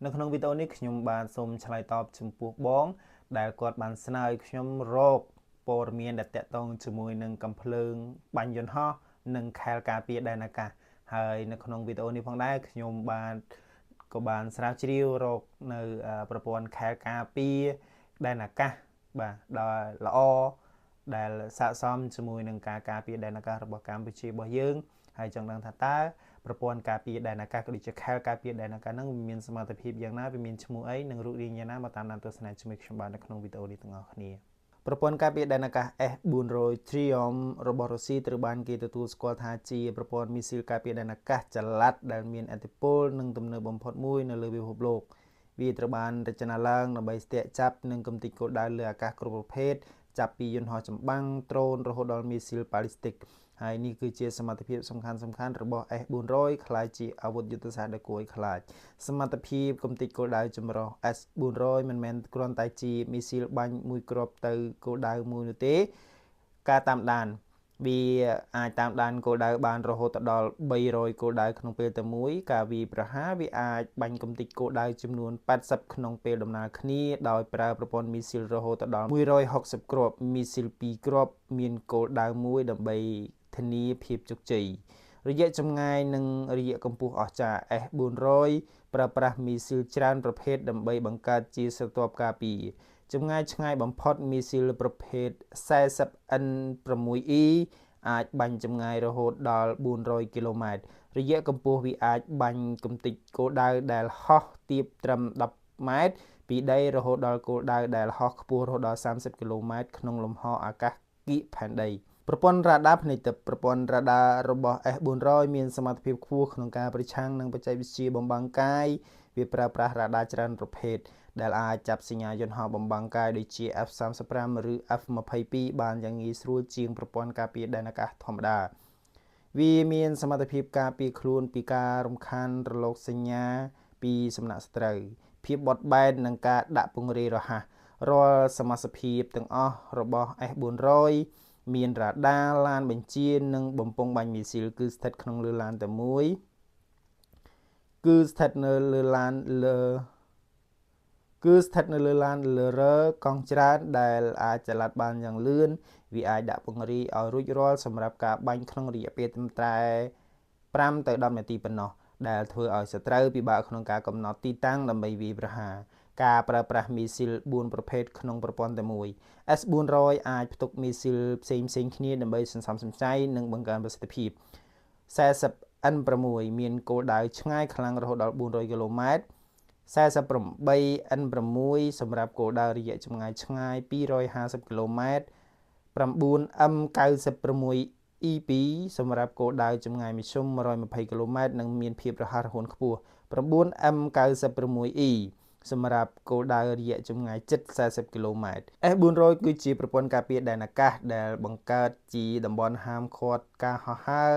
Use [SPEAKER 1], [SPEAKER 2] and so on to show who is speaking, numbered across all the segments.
[SPEAKER 1] នៅក្នុងវីដេអូនេះខ្ញុំបានសូមឆ្លើយតបចំពោះបងដែលគាត់បានស្នើឲ្យខ្ញុំរកព័ត៌មានដែលតាក់ទងជាមួយនឹងកំភ្លើងបាញ់យន្តហោះនិងខែលការពារដែនអាកាសហើយនៅក្នុងវីដេអូនេះផងដែរខ្ញុំក៏បានស្រាវជ្រាវរកនៅប្រព័ន្ធខែលការពារដែនអាកាសបាទដល់ល្អដែលស័ក្តិសមជាមួយនឹងការការពារដែនអាកាសរបស់កម្ពុជារបស់យើងហើយចង់ដឹងថាតើប្រព័ន្ធការពារដែនអាកាសក៏ដូចជាខែលការពារដែនអាកាសហ្នឹងវាមានសមត្ថភាពយ៉ាងណាវាមានឈ្មោះអីនិងរូបរាងយ៉ាងណាមកតាមដានទស្សនាជាមួយខ្ញុំបាននៅក្នុងវីដេអូនេះទាំងអស់គ្នាប្រព័ន្ធការពារដែនអាកាស S400 Triumph របស់រុស្ស៊ីត្រូវបានគេទទួលស្គាល់ថាជាប្រព័ន្ធមីស៊ីលការពារដែនអាកាសចល័តដែលមានឥទ្ធិពលនិងទំនើបបំផុតមួយនៅលើពិភពលោកវាត្រូវបានរចនាឡើងដើម្បីស្ទាក់ចាប់និងកំទេចគោលដៅលើអាកាសគ្រប់ប្រភេទចាប់ពីយន្តហោះចម្បាំងដ្រូនរហូតដល់មីស៊ីលប៉ាឡីស្ទិកហើយនេះគឺជាសមត្ថភាពសំខាន់របស់ S400 ខ្លាយជាអាវុធយុទ្ធសាស្ត្រដ៏គួរឲ្យខ្លាចសមត្ថភាពកំទេចគោលដៅចម្រុះ S400 មិនមែនគ្រាន់តែជាមីស៊ីលបាញ់មួយគ្រាប់ទៅគោលដៅមួយនោះទេការតាមដានវាអាចតាមដានគោលដៅបានរហូតដល់300គោលដៅក្នុងពេលតែមួយការវាយប្រហារវាអាចបាញ់កំទេចគោលដៅចំនួន80ក្នុងពេលដំណើរគ្នាដោយប្រើប្រព័ន្ធមីស៊ីលរហូតដល់160គ្រាប់មីស៊ីល2គ្រាប់មានគោលដៅមួយដើម្បីធានាភាពជោគជ័យរយៈចម្ងាយនិងរយៈកម្ពស់អស្ចារ្យ S400 ប្រើប្រាស់មីស៊ីលច្រើនប្រភេទដើម្បីបង្កើតជាស្រទាប់ការពារចម្ងាយឆ្ងាយបំផុតមីស៊ីលប្រភេទ 40N6E អាចបាញ់ចម្ងាយរហូតដល់400គីឡូម៉ែត្ររយៈកម្ពស់វាអាចបាញ់កំទេចគោលដៅដែលហោះទាបត្រឹម10ម៉ែត្រពីដីរហូតដល់គោលដៅដែលហោះខ្ពស់រហូតដល់30គីឡូម៉ែត្រក្នុងលំហអាកាសគៀកផែនដីប្រព័ន្ធរ៉ាដាភ្នែកទឹកប្រព័ន្ធរ៉ាដារបស់ S400 មានសមត្ថភាពខ្ពស់ក្នុងការប្រឆាំងនឹងបច្ចេកវិទ្យាបំបាំងកាយវាប្រើប្រាស់រ៉ាដាច្រើនប្រភេទដែលអាចចាប់សញ្ញាយន្តហោះបំបាំងកាយដូចជា F35 ឬ F22 បានយ៉ាងងាយស្រួលជាងប្រព័ន្ធការពារដែនអាកាសធម្មតាវាមានសមត្ថភាពការពារខ្លួនពីការរំខានរលកសញ្ញាពីសំណាក់សត្រូវភាពបត់បែននិងការដាក់ពង្រាយរហ័សរាល់សមាសភាពទាំងអស់របស់ S400 មានរ៉ាដាឡានបញ្ជានិងបំពង់បាញ់មីស៊ីលគឺស្ថិតក្នុងលើឡានតែមួយគឺស្ថិតនៅលើឡានលើរ៉ឺកង់ច្រើនដែលអាចចល័តបានយ៉ាងលឿនវាអាចដាក់ពង្រាយឲ្យរួចរាល់សម្រាប់ការបាញ់ក្នុងរយៈពេលត្រឹមតែ5ទៅ10នាទីប៉ុណ្ណោះដែលធ្វើឲ្យសត្រូវពិបាកក្នុងការកំណត់ទីតាំងដើម្បីវាយប្រហារការប្រើប្រាស់មីស៊ីល4ប្រភេទក្នុងប្រព័ន្ធតែមួយ S400 អាចផ្ទុកមីស៊ីលផ្សេងគ្នាដើម្បីសន្សំសំចៃនិងបង្កើនប្រសិទ្ធភាព 40N6 មានគោលដៅឆ្ងាយខ្លាំងរហូតដល់400គីឡូម៉ែត្រ 48N6 សម្រាប់គោលដៅរយៈចម្ងាយឆ្ងាយ250គីឡូម៉ែត្រ 9M96E2 សម្រាប់គោលដៅចម្ងាយមធ្យម120គីឡូម៉ែត្រនិងមានភាពរហ័សរហួនខ្ពស់ 9M96E សម្រាប់គោលដៅរយៈចម្ងាយជិត40គីឡូម៉ែត្រ S400 គឺជាប្រព័ន្ធការពារដែនអាកាសដែលបង្កើតជាតំបន់ហាមឃាត់ការហោះហើរ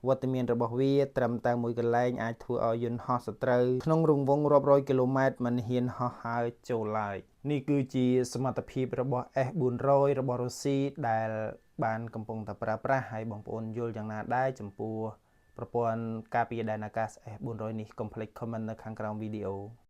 [SPEAKER 1] វត្តមានរបស់វាត្រឹមតែមួយកន្លែងអាចធ្វើឲ្យយន្តហោះសត្រូវក្នុងរង្វង់រាប់រយគីឡូម៉ែត្រមិនហ៊ានហោះហើរចូលឡើយនេះគឺជាសមត្ថភាពរបស់ S400 របស់រុស្ស៊ីដែលបានកំពុងតែប្រើប្រាស់ហើយបងប្អូនយល់យ៉ាងណាដែរចំពោះប្រព័ន្ធការពារដែនអាកាស S400 នេះកុំភ្លេច comment នៅខាងក្រោមវីដេអូ